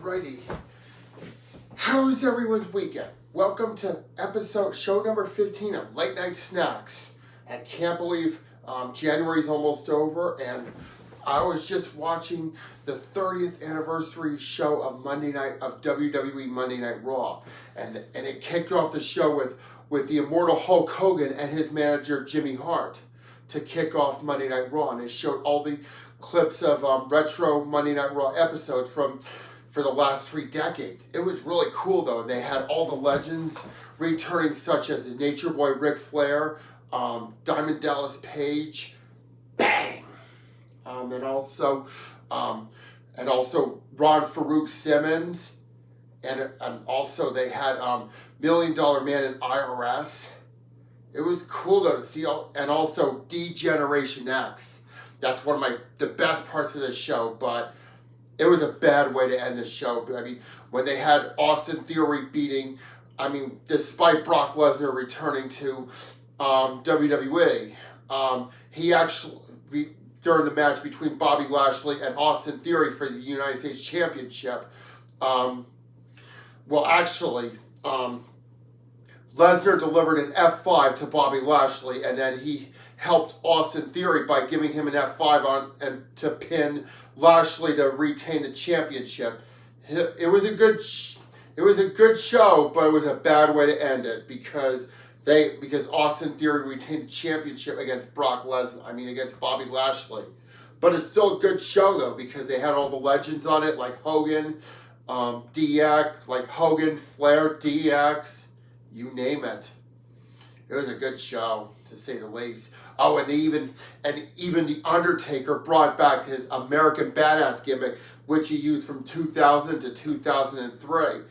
Alrighty. How's everyone's weekend? Welcome to show number 15 of Late Night Snacks. I can't believe January's almost over, and I was just watching the 30th anniversary show of WWE Monday Night Raw, and it kicked off the show with the immortal Hulk Hogan and his manager Jimmy Hart to kick off Monday Night Raw, and it showed all the clips of retro Monday Night Raw episodes for the last 3 decades. It was really cool though. They had all the legends returning, such as the Nature Boy Ric Flair, Diamond Dallas Page, bang, and also Ron Farouk Simmons, and also they had $1 Million Man in IRS. It was cool though to see and also D-Generation X. That's one of the best parts of the show, but it was a bad way to end the show. I mean, when they had Austin Theory despite Brock Lesnar returning to WWE, he actually, during the match between Bobby Lashley and Austin Theory for the United States Championship, Lesnar delivered an F5 to Bobby Lashley, and then he helped Austin Theory by giving him an F5 and to pin Lashley to retain the championship. It was a good show, but it was a bad way to end it because Austin Theory retained the championship against against Bobby Lashley. But it's still a good show though, because they had all the legends on it, like Hogan, DX, like Hogan, Flair, DX, you name it. It was a good show, to say the least. Oh, and even the Undertaker brought back his American Badass gimmick, which he used from 2000 to 2003.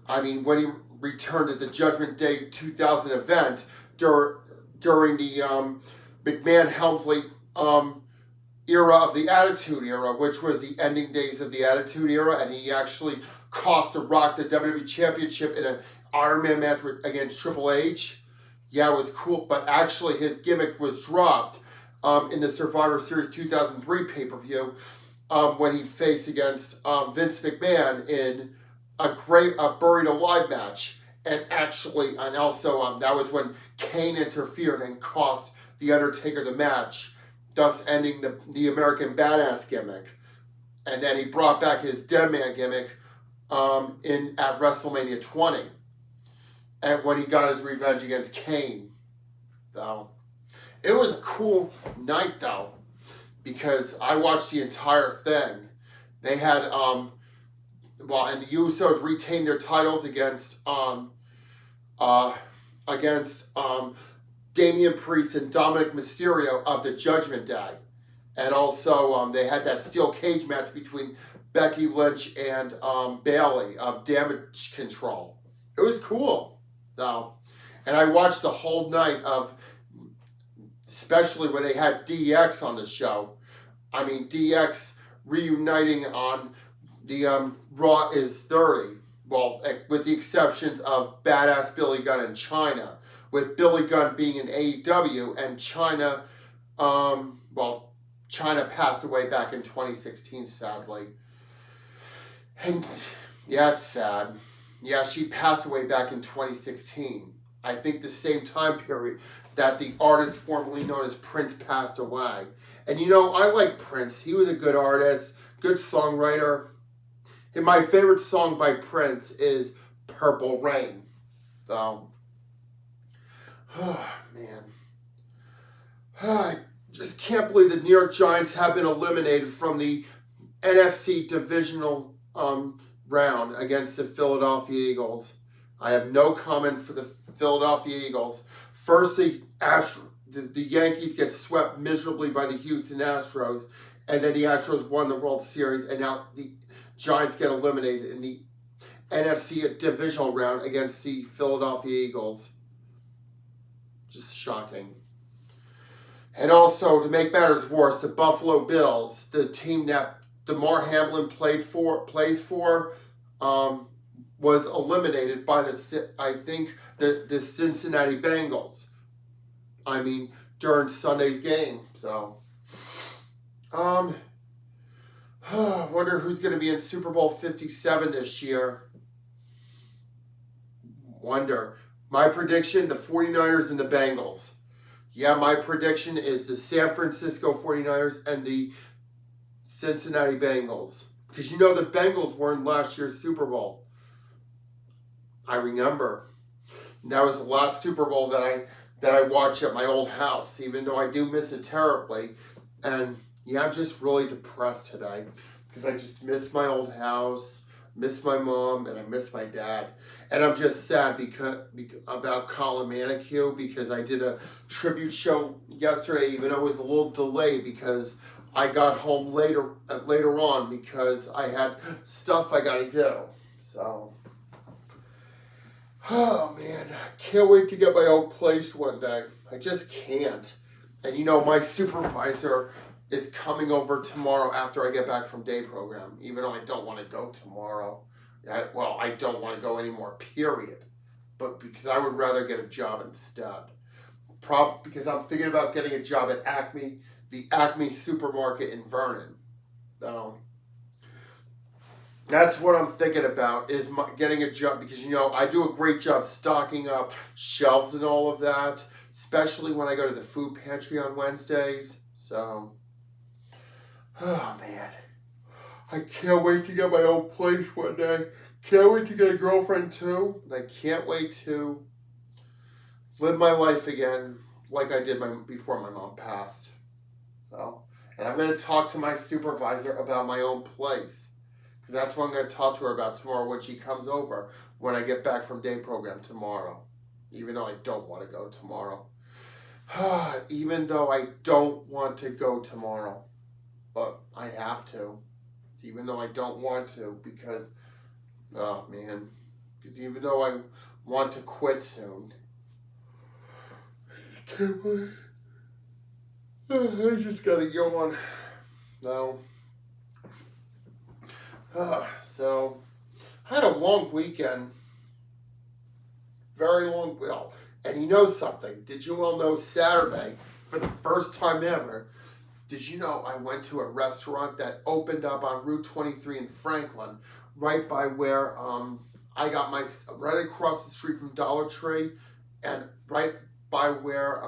I mean, when he returned at the Judgment Day 2000 event during the McMahon-Helmsley era of the Attitude Era, which was the ending days of the Attitude Era, and he actually cost The Rock the WWE Championship in an Iron Man match against Triple H. Yeah, it was cool, but actually his gimmick was dropped in the Survivor Series 2003 pay-per-view when he faced against Vince McMahon in a Buried Alive match. And also that was when Kane interfered and cost The Undertaker the match, thus ending the American Badass gimmick. And then he brought back his Dead Man gimmick at WrestleMania 20. And when he got his revenge against Kane, though. It was a cool night, though, because I watched the entire thing. They had, and the Usos retained their titles against Damian Priest and Dominic Mysterio of the Judgment Day. And also, they had that steel cage match between Becky Lynch and Bayley of Damage Control. It was cool. Though, and I watched the whole night especially when they had DX on the show. I mean, DX reuniting on the Raw is 30. Well, with the exceptions of Badass Billy Gunn and Chyna, with Billy Gunn being in AEW and Chyna, Chyna passed away back in 2016, sadly. And yeah, it's sad. Yeah, she passed away back in 2016. I think the same time period that the artist formerly known as Prince passed away. And I like Prince. He was a good artist, good songwriter. And my favorite song by Prince is Purple Rain. So, oh man. I just can't believe the New York Giants have been eliminated from the NFC divisional round against the Philadelphia Eagles. I have no comment for the Philadelphia Eagles. First, the Yankees get swept miserably by the Houston Astros, and then the Astros won the World Series, and now the Giants get eliminated in the NFC divisional round against the Philadelphia Eagles. Just shocking. And also, to make matters worse, the Buffalo Bills, the team that DeMar Hamlin plays for, was eliminated by the Cincinnati Bengals. During Sunday's game. So, I wonder wonder who's going to be in Super Bowl 57 this year. Wonder. My prediction, the 49ers and the Bengals. Yeah, my prediction is the San Francisco 49ers and the Cincinnati Bengals. Because you know the Bengals were in last year's Super Bowl. I remember. And that was the last Super Bowl that I watched at my old house, even though I do miss it terribly. And yeah, I'm just really depressed today because I just miss my old house, miss my mom, and I miss my dad. And I'm just sad because about Colin Manicue, because I did a tribute show yesterday, even though it was a little delayed because I got home later on because I had stuff I got to do. So, oh man, I can't wait to get my own place one day. I just can't. And you know, my supervisor is coming over tomorrow after I get back from day program, even though I don't want to go tomorrow. I don't want to go anymore, period. But because I would rather get a job instead. Because I'm thinking about getting a job at Acme, the Acme supermarket in Vernon. That's what I'm thinking about, is getting a job, because you know, I do a great job stocking up shelves and all of that, especially when I go to the food pantry on Wednesdays. So, oh man, I can't wait to get my own place one day. Can't wait to get a girlfriend too. And I can't wait to live my life again like I did before my mom passed. So, and I'm going to talk to my supervisor about my own place. Because that's what I'm going to talk to her about tomorrow when she comes over, when I get back from day program tomorrow. Even though I don't want to go tomorrow. Even though I don't want to go tomorrow. But I have to. Even though I don't want to, because, oh man. Because even though I want to quit soon. I can't wait. I just got to yawn. No. So, I had a long weekend. Very long. Well, and you know something. Did you all know Saturday, for the first time ever, did you know I went to a restaurant that opened up on Route 23 in Franklin, right by where I got right across the street from Dollar Tree, and right by where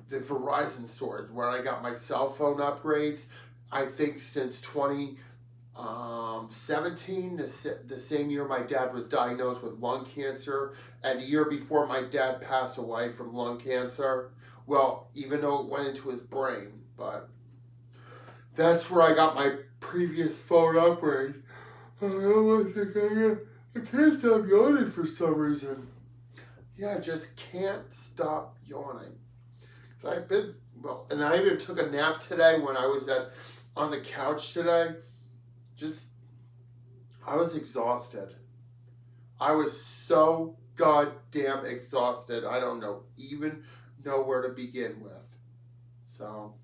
the Verizon store is, where I got my cell phone upgrades. I think since 2017, the same year my dad was diagnosed with lung cancer, and the year before my dad passed away from lung cancer. Well, even though it went into his brain, but that's where I got my previous phone upgrade. I can't stop yawning for some reason. Yeah, I just can't stop yawning. So and I even took a nap today when I was on the couch today. I was exhausted. I was so goddamn exhausted. I don't even know where to begin with. So,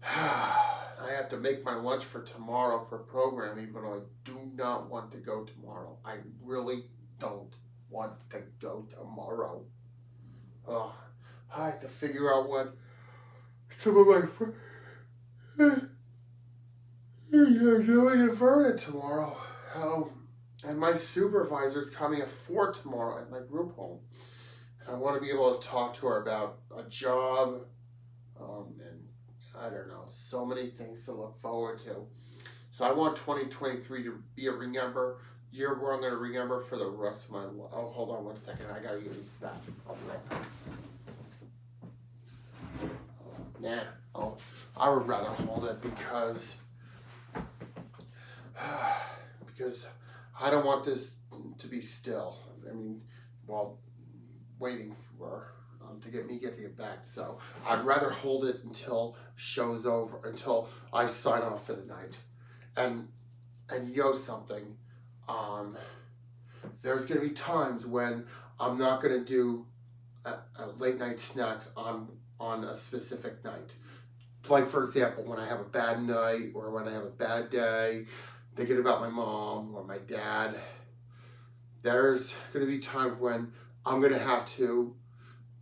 I have to make my lunch for tomorrow for program, even though I do not want to go tomorrow. I really don't want to go tomorrow. Oh, I have to figure out what some of my friends are doing in Vernon tomorrow. And my supervisor's coming at 4 tomorrow at my group home. And I want to be able to talk to her about a job, and I don't know, so many things to look forward to. So I want 2023 to be a year where I'm going to remember for the rest of my life. Oh, hold on one second. I got to use that. I'll be right back. I would rather hold it because I don't want this to be still. I mean, while waiting for to get back. So I'd rather hold it until show's over, until I sign off for the night. And you know something, there's going to be times when I'm not going to do a late night snacks on a specific night. Like, for example, when I have a bad night or when I have a bad day, thinking about my mom or my dad, there's going to be times when I'm going to have to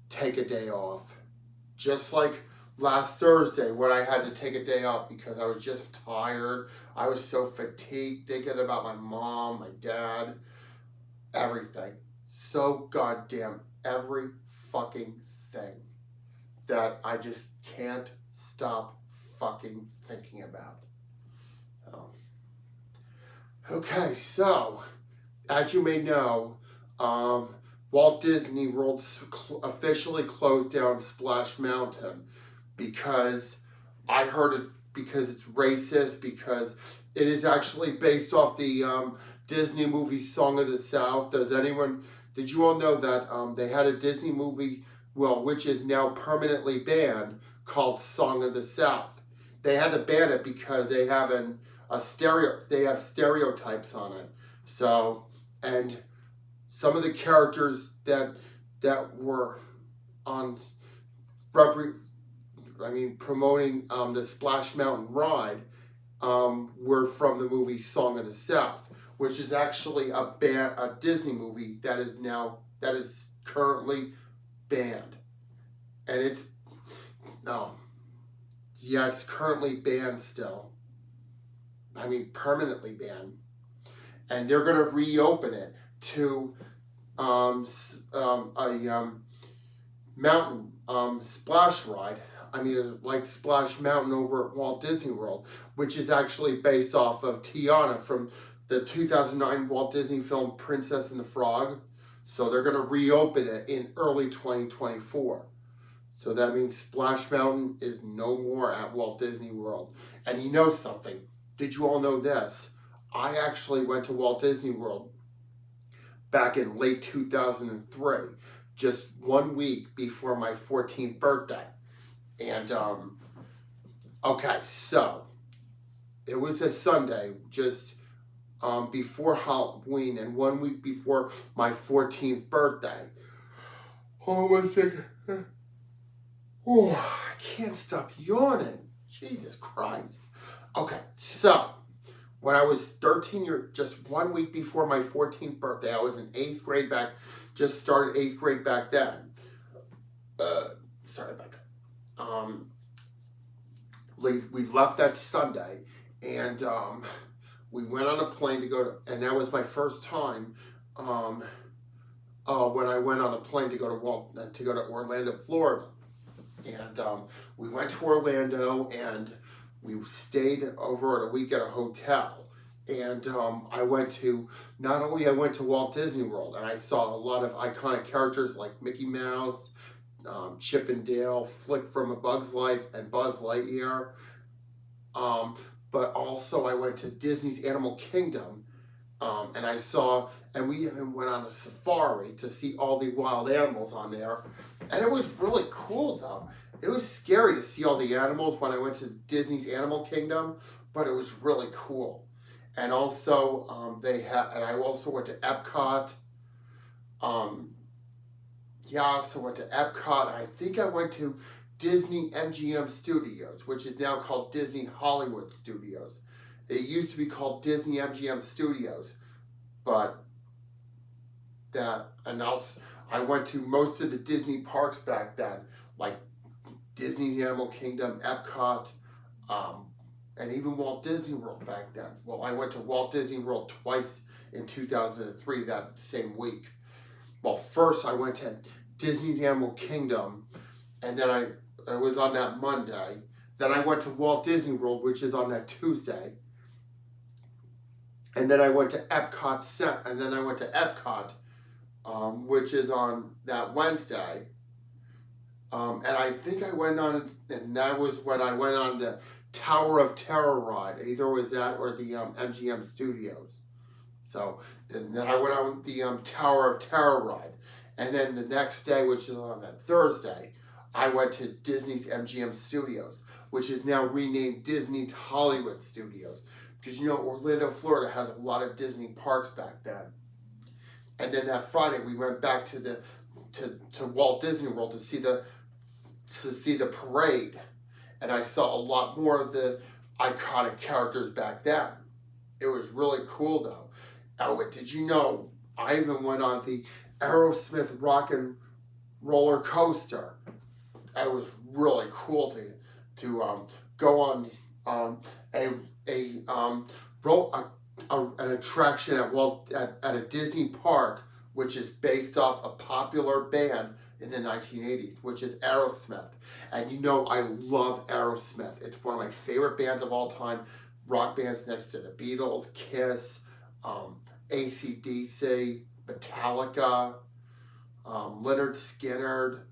take a day off. Just like last Thursday when I had to take a day off because I was just tired. I was so fatigued thinking about my mom, my dad, everything. So goddamn every fucking thing that I just can't stop fucking thinking about. Okay, so as you may know, Walt Disney World officially closed down Splash Mountain because I heard it because it's racist, because it is actually based off the Disney movie Song of the South. Did you all know that they had a Disney movie, which is now permanently banned, called Song of the South? They had to ban it because they have stereotypes on it. So, and some of the characters that were on promoting the Splash Mountain ride were from the movie Song of the South, which is actually a Disney movie that is currently banned, and it's currently banned still. Permanently banned, and they're gonna reopen it to a mountain splash ride. Like Splash Mountain over at Walt Disney World, which is actually based off of Tiana from the 2009 Walt Disney film Princess and the Frog. So they're going to reopen it in early 2024. So that means Splash Mountain is no more at Walt Disney World. And you know something? Did you all know this? I actually went to Walt Disney World back in late 2003, just 1 week before my 14th birthday. And, okay, so it was a Sunday just before Halloween and 1 week before my 14th birthday. Oh, 1 second. Oh, I can't stop yawning. Jesus Christ. Okay, so when I was 13 years, just 1 week before my 14th birthday, I was in 8th grade just started 8th grade back then. Sorry about that. We left that Sunday, and we went on a plane to go to, and that was my first time when I went on a plane to go to Orlando, Florida. And we went to Orlando, and we stayed over a week at a hotel. And I went to Walt Disney World, and I saw a lot of iconic characters like Mickey Mouse, Chip and Dale, Flick from A Bug's Life, and Buzz Lightyear. But also I went to Disney's Animal Kingdom, and we even went on a safari to see all the wild animals on there. And it was really cool though. It was scary to see all the animals when I went to Disney's Animal Kingdom, but it was really cool. And also I also went to Epcot. I also went to Epcot. I think I went to Disney MGM Studios, which is now called Disney Hollywood Studios. It used to be called Disney MGM Studios, but I went to most of the Disney parks back then, like Disney Animal Kingdom, Epcot, and even Walt Disney World back then. Well, I went to Walt Disney World twice in 2003 that same week. Well, first I went to Disney's Animal Kingdom, and then I was on that Monday. Then I went to Walt Disney World, which is on that Tuesday. And then I went to Epcot, which is on that Wednesday. And I think I went on, and that was when I went on the Tower of Terror ride. Either was that or the MGM Studios. So, and then I went on the Tower of Terror ride. And then the next day, which is on that Thursday, I went to Disney's MGM Studios, which is now renamed Disney's Hollywood Studios. Because Orlando, Florida has a lot of Disney parks back then. And then that Friday we went back to Walt Disney World to see the parade. And I saw a lot more of the iconic characters back then. It was really cool though. Oh, did you know I even went on the Aerosmith Rock and Roller Coaster? it was really cool to go on a a roll an attraction at a Disney park, which is based off a popular band in the 1980s, which is Aerosmith. And you know I love Aerosmith. It's one of my favorite bands of all time. Rock bands next to the Beatles, Kiss, AC/DC, Metallica, Lynyrd Skynyrd,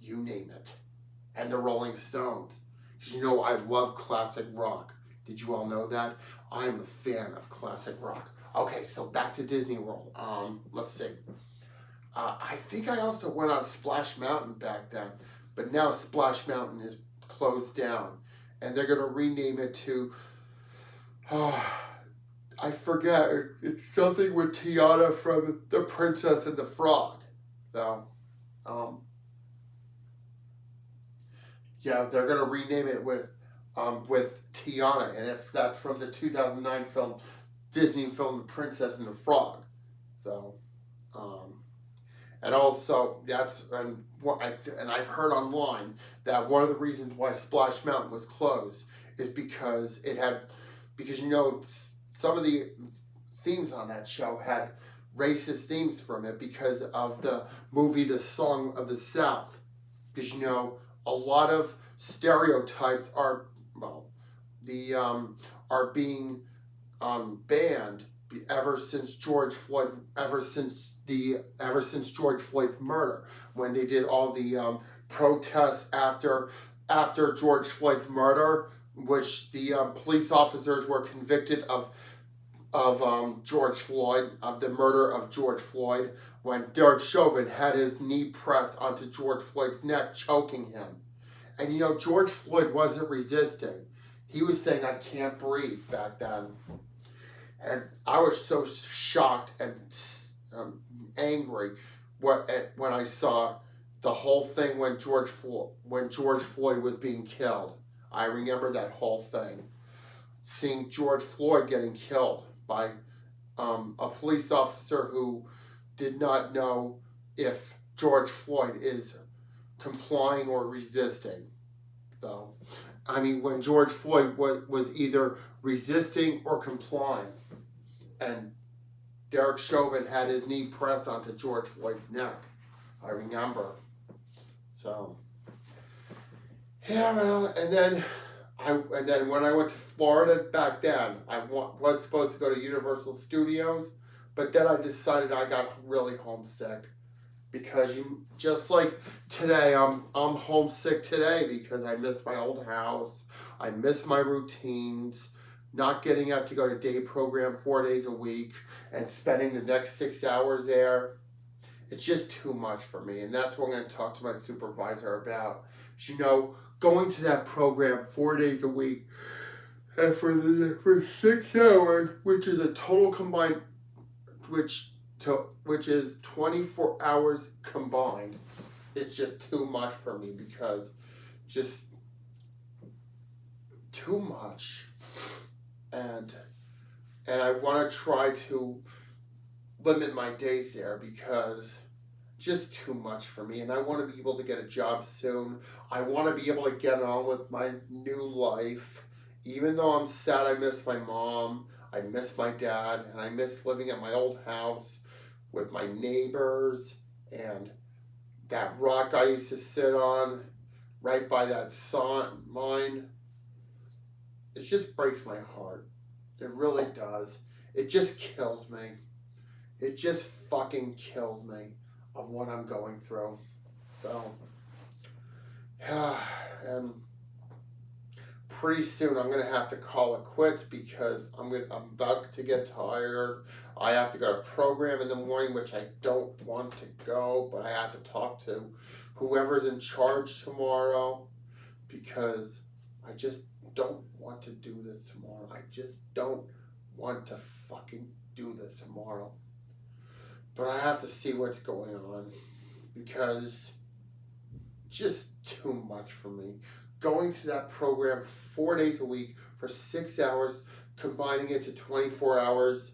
you name it. And the Rolling Stones. You know I love classic rock. Did you all know that? I'm a fan of classic rock. Okay, so back to Disney World. Let's see. I think I also went on Splash Mountain back then, but now Splash Mountain is closed down, and they're gonna rename it to. I forget. It's something with Tiana from The Princess and the Frog. So, yeah, they're gonna rename it with Tiana, and if that's from the 2009 film, Disney film The Princess and the Frog. So, and also and I've heard online that one of the reasons why Splash Mountain was closed is because you know some of the themes on that show had racist themes from it because of the movie The Song of the South. Because you know a lot of stereotypes are being banned ever since George Floyd's murder, when they did all the protests after George Floyd's murder, which the police officers were convicted of George Floyd, of the murder of George Floyd, when Derek Chauvin had his knee pressed onto George Floyd's neck, choking him. And you know, George Floyd wasn't resisting. He was saying, "I can't breathe," back then. And I was so shocked and angry when I saw the whole thing when George Floyd was being killed. I remember that whole thing. Seeing George Floyd getting killed by a police officer who did not know if George Floyd is complying or resisting. So, I mean, when George Floyd was either resisting or complying, and Derek Chauvin had his knee pressed onto George Floyd's neck. I remember. So, yeah, well, and then when I went to Florida back then, I was supposed to go to Universal Studios, but then I decided I got really homesick. Because just like today, I'm homesick today because I miss my old house. I miss my routines, not getting out to go to day program 4 days a week and spending the next 6 hours there. It's just too much for me, and that's what I'm going to talk to my supervisor about. You know, going to that program 4 days a week and for 6 hours, which is a total combined, which is 24 hours combined, it's just too much for me, because just too much. And I want to try to limit my days there, because just too much for me, and I want to be able to get a job soon. I want to be able to get on with my new life, even though I'm sad. I miss my mom, I miss my dad, and I miss living at my old house with my neighbors and that rock I used to sit on right by that mine. It just breaks my heart. It really does. It just kills me. It just fucking kills me of what I'm going through. So, yeah, and pretty soon I'm gonna have to call it quits, because I'm about to get tired. I have to go to program in the morning, which I don't want to go, but I have to talk to whoever's in charge tomorrow, because I just don't want to do this tomorrow. I just don't want to fucking do this tomorrow. But I have to see what's going on, because just too much for me. Going to that program 4 days a week for 6 hours, combining it to 24 hours,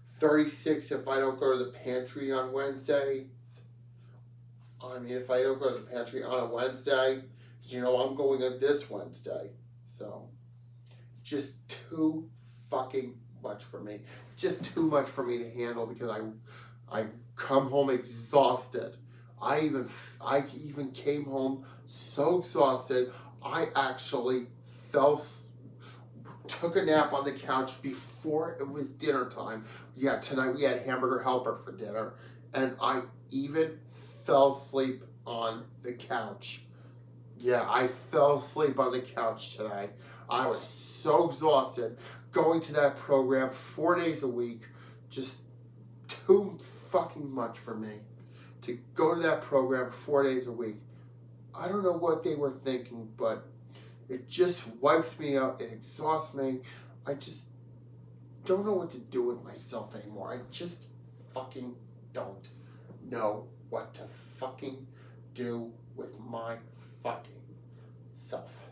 36 if I don't go to the pantry on Wednesday. I mean, if I don't go to the pantry on a Wednesday, I'm going on this Wednesday. So, just too fucking much for me. Just too much for me to handle because I come home exhausted. I even came home so exhausted. I actually took a nap on the couch before it was dinner time. Yeah, tonight we had hamburger helper for dinner, and I even fell asleep on the couch. Yeah, I fell asleep on the couch today. I was so exhausted going to that program 4 days a week. Just too fucking much for me to go to that program 4 days a week. I don't know what they were thinking, but it just wipes me out. It exhausts me. I just don't know what to do with myself anymore. I just fucking don't know what to fucking do with my fucking self.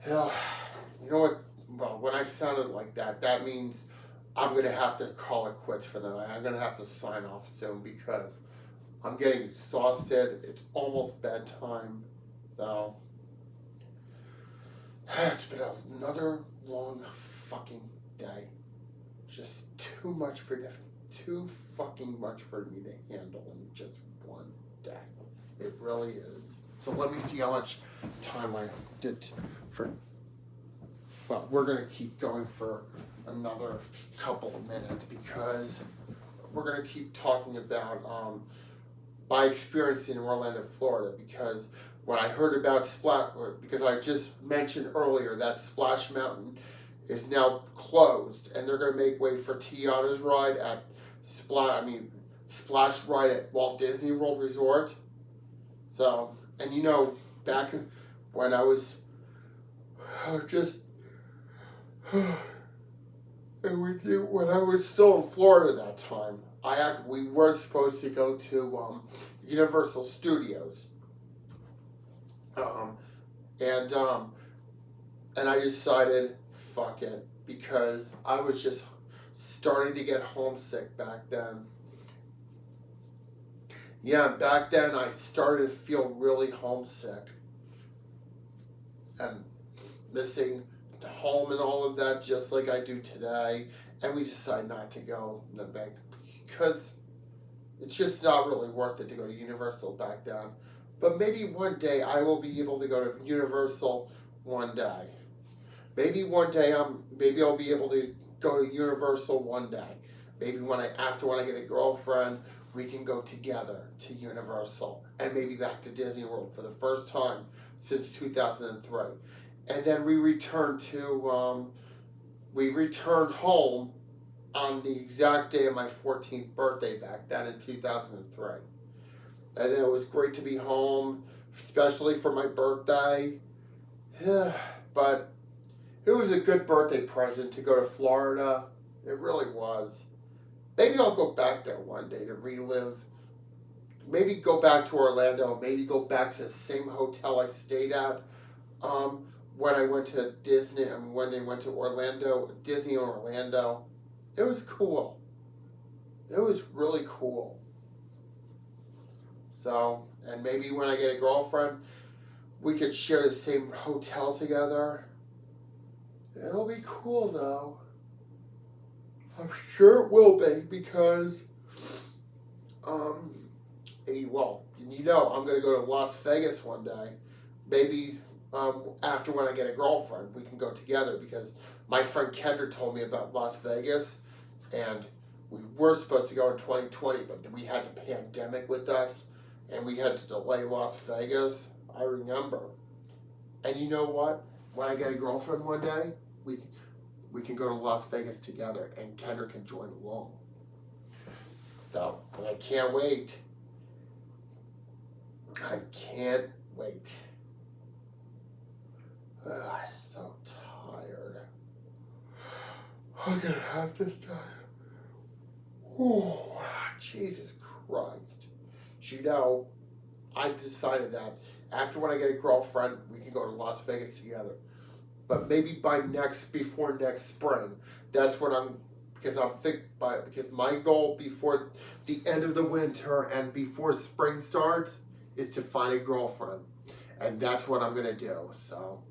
Yeah, you know what? Well, when I sounded like that, that means I'm going to have to call it quits for the night. I'm going to have to sign off soon because I'm getting exhausted. It's almost bedtime. So, it's been another long fucking day. Just too fucking much for me to handle in just one day. It really is. So let me see how much time I did for. Well, we're going to keep going for another couple of minutes because we're going to keep talking about my experience in Orlando, Florida. Because when I heard about because I just mentioned earlier that Splash Mountain is now closed, and they're going to make way for Tiana's ride at Splash Ride at Walt Disney World Resort. So, and back when I was just when I was still in Florida that time, we were supposed to go to Universal Studios, and I decided fuck it because I was just starting to get homesick back then. Yeah, back then I started to feel really homesick and missing home and all of that, just like I do today. And we decided not to go in the bank because it's just not really worth it to go to Universal back then. But maybe one day I will be able to go to Universal one day. Maybe one day maybe I'll be able to go to Universal one day. Maybe when I get a girlfriend, we can go together to Universal and maybe back to Disney World for the first time since 2003. And then we returned home on the exact day of my 14th birthday back then in 2003. And it was great to be home, especially for my birthday. But it was a good birthday present to go to Florida. It really was. Maybe I'll go back there one day to relive. Maybe go back to Orlando. Maybe go back to the same hotel I stayed at when I went to Disney and when they went to Orlando, Disney Orlando. It was cool. It was really cool. So, and maybe when I get a girlfriend, we could share the same hotel together. It'll be cool though. I'm sure it will be because, I'm going to go to Las Vegas one day. Maybe after when I get a girlfriend, we can go together because my friend Kendra told me about Las Vegas, and we were supposed to go in 2020, but we had the pandemic with us, and we had to delay Las Vegas. I remember. And you know what? When I get a girlfriend one day, we can go to Las Vegas together, and Kendra can join along. So, but I can't wait. I can't wait. I'm so tired. I'm gonna have this time. Oh, Jesus Christ. I decided that after when I get a girlfriend, we can go to Las Vegas together. But maybe before next spring, that's when because because my goal before the end of the winter and before spring starts is to find a girlfriend, and that's what I'm gonna do. So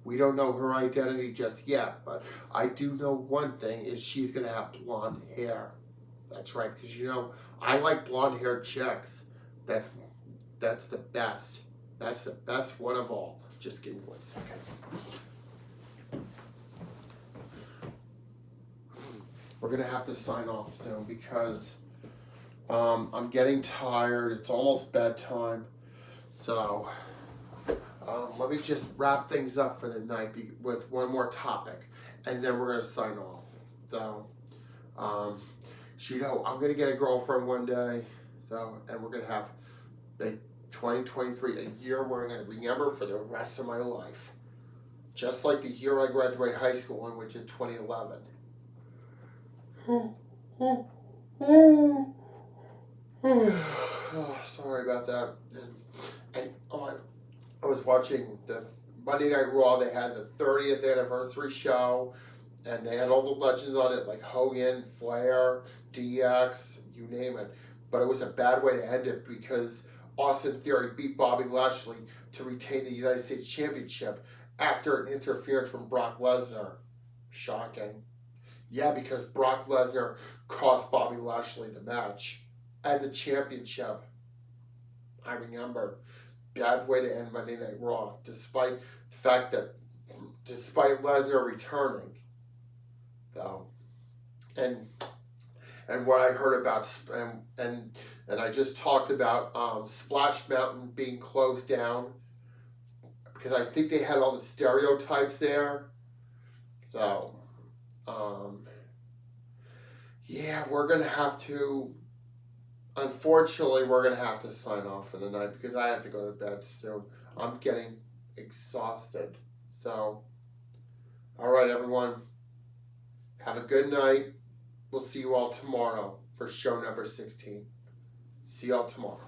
we don't know her identity just yet, but I do know one thing is she's gonna have blonde hair. That's right, because I like blonde haired chicks. That's the best. That's the best one of all. Just give me 1 second. We're gonna have to sign off soon because I'm getting tired. It's almost bedtime, so let me just wrap things up for the night with one more topic, and then we're gonna sign off. So, I'm gonna get a girlfriend one day. So, and we're gonna have 2023, a year we're gonna remember for the rest of my life, just like the year I graduated high school in, which is 2011. Oh, sorry about that. And I was watching the Monday Night Raw. They had the 30th anniversary show, and they had all the legends on it, like Hogan, Flair, DX, you name it. But it was a bad way to end it because Austin Theory beat Bobby Lashley to retain the United States Championship after an interference from Brock Lesnar. Shocking. Yeah, because Brock Lesnar cost Bobby Lashley the match and the championship. I remember. Bad way to end Monday Night Raw, despite Lesnar returning. So, and what I heard about, and I just talked about Splash Mountain being closed down because I think they had all the stereotypes there. So, yeah, unfortunately, we're going to have to sign off for the night because I have to go to bed soon. I'm getting exhausted. So, all right, everyone. Have a good night. We'll see you all tomorrow for show number 16. See y'all tomorrow.